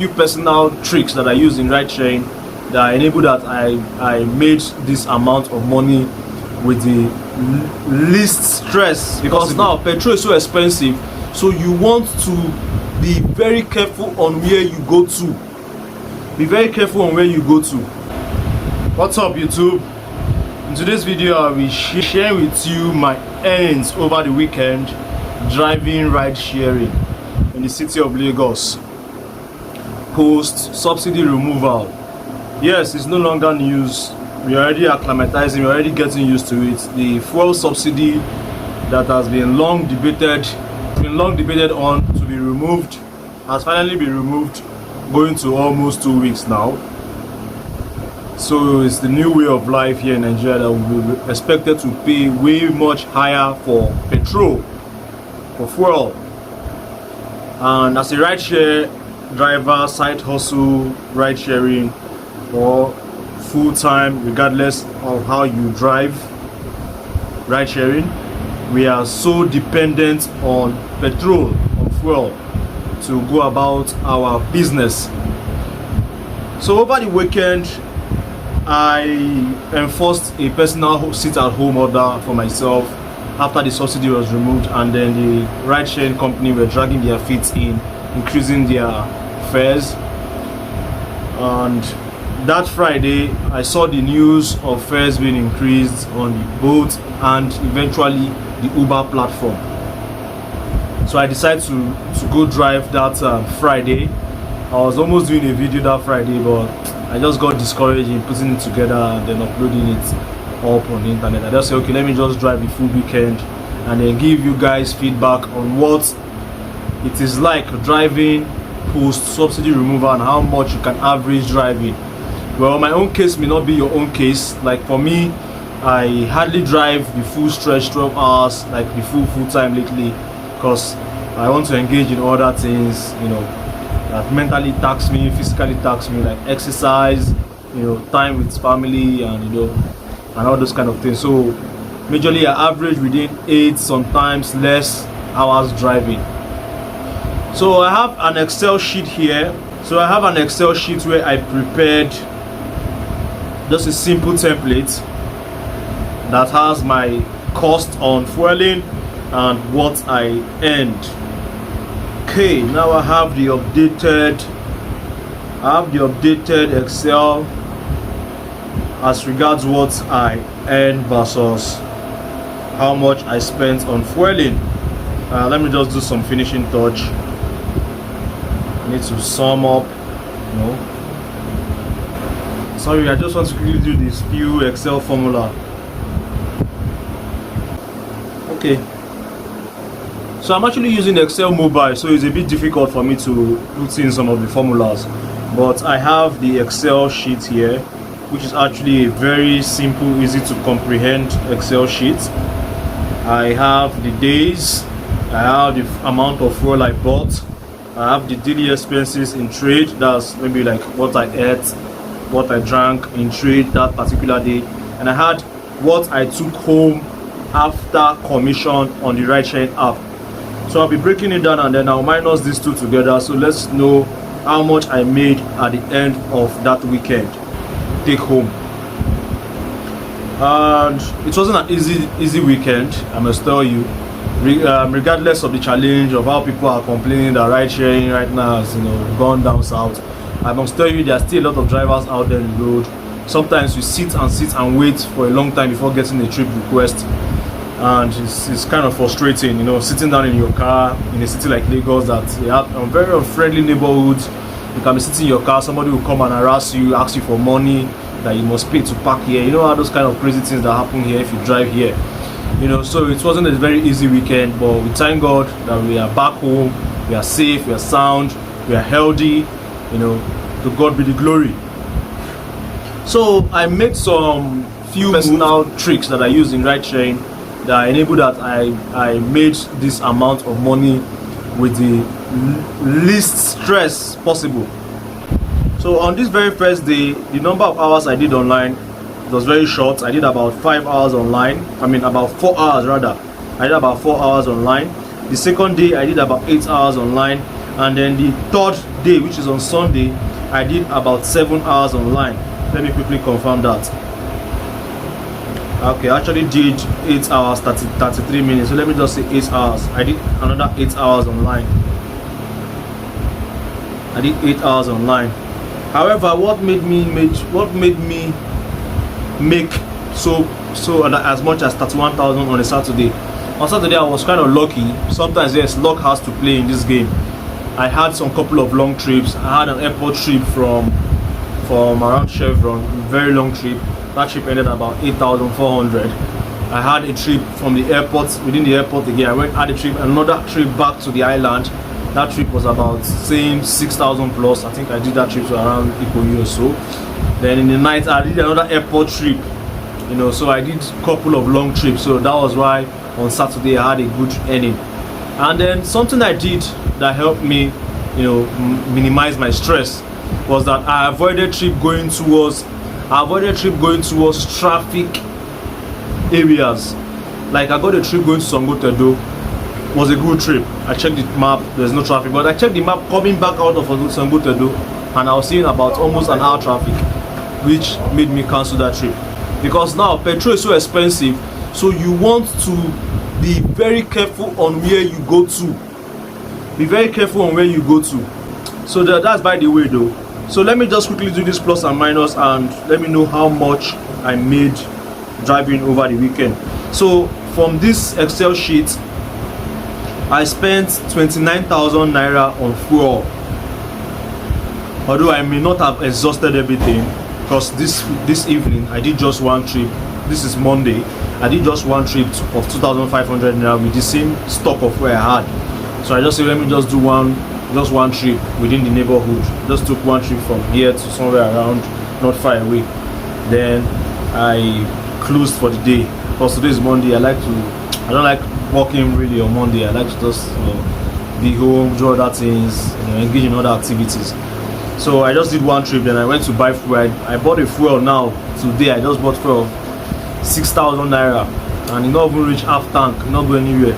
few personal tricks that I use in ride sharing that enable that I made this amount of money with the least stress, because now petrol is so expensive, so you want to be very careful on where you go to. Be very careful on where you go to. What's up, YouTube? In today's video I'll be sharing with you my earnings over the weekend driving ride sharing in the city of Lagos. Post subsidy removal. Yes, it's no longer news. We're already acclimatizing, we're already getting used to it. The fuel subsidy that has been long debated on to be removed has finally been removed, going to almost 2 weeks now. So it's the new way of life here in Nigeria that we be expected to pay way much higher for petrol, for fuel. And as a rideshare driver, side hustle, ride sharing, or full-time, regardless of how you drive ride sharing, we are so dependent on petrol, on fuel, to go about our business. So over the weekend I enforced a personal sit-at-home order for myself after the subsidy was removed, and then the ride sharing company were dragging their feet in increasing their fares. And that Friday I saw the news of fares being increased on the boat and eventually the Uber platform. So I decided to go drive that Friday. I was almost doing a video that Friday, but I just got discouraged in putting it together and then uploading it up on the internet. I just said, okay, let me just drive the full weekend and then give you guys feedback on what it is like driving post subsidy removal and how much you can average driving. Well, my own case may not be your own case. Like for me, I hardly drive the full stretch 12 hours, like the full time lately, because I want to engage in other things, you know, that mentally tax me, physically tax me, like exercise, you know, time with family, and you know, and all those kind of things. So majorly I average within 8, sometimes less hours driving. So I have an Excel sheet here. So I have an Excel sheet where I prepared just a simple template that has my cost on fueling and what I earned. Okay, now I have the updated Excel as regards what I earned versus how much I spent on fueling. Let me just do some finishing touch. I need to sum up, you know. Sorry, I just want to quickly do this few Excel formula. Okay, so I'm actually using Excel mobile, so it's a bit difficult for me to put in some of the formulas, but I have the Excel sheet here, which is actually a very simple, easy to comprehend Excel sheet. I have the days, I have the amount of fuel I bought, I have the daily expenses in trade, that's maybe like what I ate, what I drank in trade that particular day, and I had what I took home after commission on the ride sharing app. So I'll be breaking it down and then I'll minus these two together, so let's know how much I made at the end of that weekend take home. And it wasn't an easy weekend, I must tell you. Regardless of the challenge of how people are complaining that ride sharing right now has, you know, gone down south, I must tell you there are still a lot of drivers out there on the road. Sometimes you sit and wait for a long time before getting a trip request, and it's kind of frustrating, you know, sitting down in your car in a city like Lagos that you have very unfriendly neighborhoods. You can be sitting in your car, somebody will come and harass you, ask you for money that you must pay to park here. You know, all those kind of crazy things that happen here if you drive here, you know. So it wasn't a very easy weekend, but we thank God that we are back home, we are safe, we are sound, we are healthy, you know. To God be the glory. So I made some few personal tricks that I use in ride sharing that enable that I made this amount of money with the least stress possible. So on this very first day, the number of hours I did online was very short. I did about 5 hours online. I mean about 4 hours rather. I did about 4 hours online. The second day I did about 8 hours online, and then the third day, which is on Sunday, I did about 7 hours online. Let me quickly confirm that. Okay, I actually did 8 hours 33 minutes, so let me just say 8 hours. I did another 8 hours online. I did 8 hours online. However, what made me make so as much as 31,000 on a Saturday? On Saturday I was kind of lucky. Sometimes yes, luck has to play in this game. I had some couple of long trips. I had an airport trip from around Chevron, very long trip. That trip ended about 8,400. I had a trip from the airport, within the airport again. I had a trip, another trip back to the island. That trip was about same 6,000 plus. I think I did that trip to around Ikoyi or so. Then in the night I did another airport trip. You know, so I did a couple of long trips. So that was why on Saturday I had a good earning. And then something I did that helped me, you know, minimize my stress was that I avoided trip going towards traffic areas. Like I got a trip going to Sangotedo, was a good trip. I checked the map, there's no traffic, but I checked the map coming back out of Sangotedo and I was seeing about almost an hour traffic, which made me cancel that trip. Because now petrol is so expensive, so you want to be very careful on where you go to. Be very careful on where you go to. So that's by the way though. So let me just quickly do this plus and minus and let me know how much I made driving over the weekend. So from this Excel sheet, I spent 29,000 naira on fuel. Although I may not have exhausted everything, because this evening I did just one trip. This is Monday. I did just one trip of 2,500 naira with the same stock of where I had. So I just said, let me just do one trip within the neighborhood. Just took one trip from here to somewhere around, not far away. Then I closed for the day. Because today is Monday. I don't like working really on Monday. I like to just be home, do other things, engage in other activities. So I just did one trip. Then I went to buy fuel. I bought a fuel now. Today I just bought fuel 6,000 naira, and it not even reach half tank. Not go anywhere.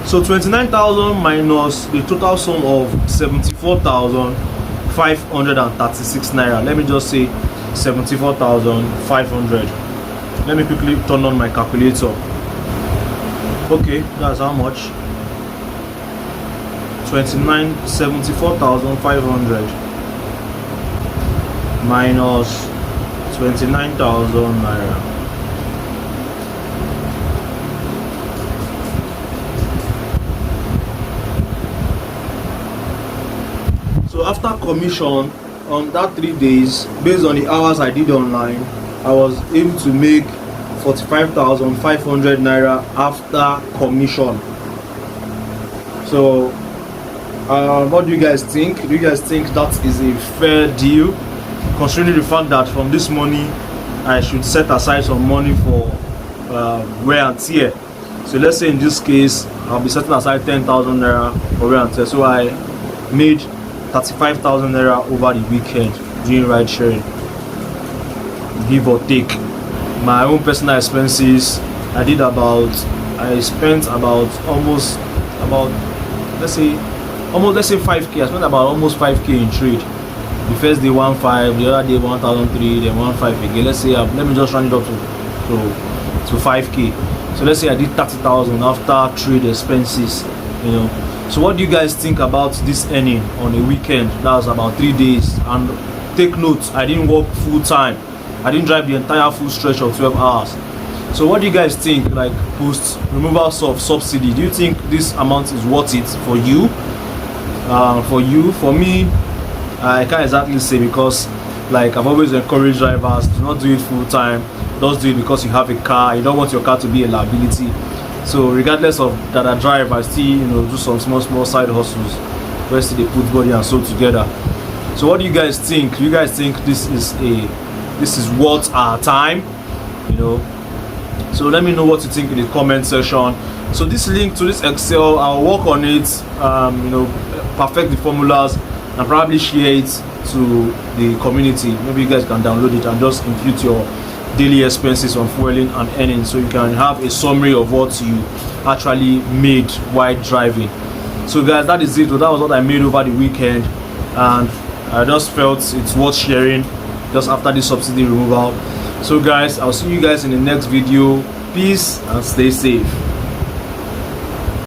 So 29,000 minus the total sum of 74,536 naira. Let me just say 74,500. Let me quickly turn on my calculator. Okay, that's how much. 74,500 minus 29,000 naira. So after commission on that 3 days, based on the hours I did online, I was able to make 45,500 naira after commission. So what do you guys think? Do you guys think that is a fair deal, considering the fact that from this money I should set aside some money for wear and tear? So let's say in this case I'll be setting aside 10,000 naira for wear and tear. So I made 35,000 naira over the weekend doing ride sharing, give or take. My own personal expenses, I spent let's say 5k. I spent about almost 5k in trade. The first day 1.5, the other day 1,003, then 1.5 again. Let's say let me just round it up to 5k. So let's say I did 30,000 after trade expenses, you know. So what do you guys think about this earning on a weekend? That was about 3 days. And take note, I didn't work full time. I didn't drive the entire full stretch of 12 hours. So what do you guys think, like post removal of subsidy? Do you think this amount is worth it for you? For me, I can't exactly say, because like I've always encouraged drivers to not do it full time. Just do it because you have a car. You don't want your car to be a liability. So regardless of that I drive, I still do some small side hustles where still they put body and soul together. So what do you guys think? Do you guys think this is worth our time? So let me know what you think in the comment section. So this link to this Excel, I'll work on it, perfect the formulas and probably share it to the community. Maybe you guys can download it and just impute your daily expenses on fueling and earning, so you can have a summary of what you actually made while driving. So guys, that is it. So that was what I made over the weekend, and I just felt it's worth sharing just after the subsidy removal. So guys, I'll see you guys in the next video. Peace and stay safe.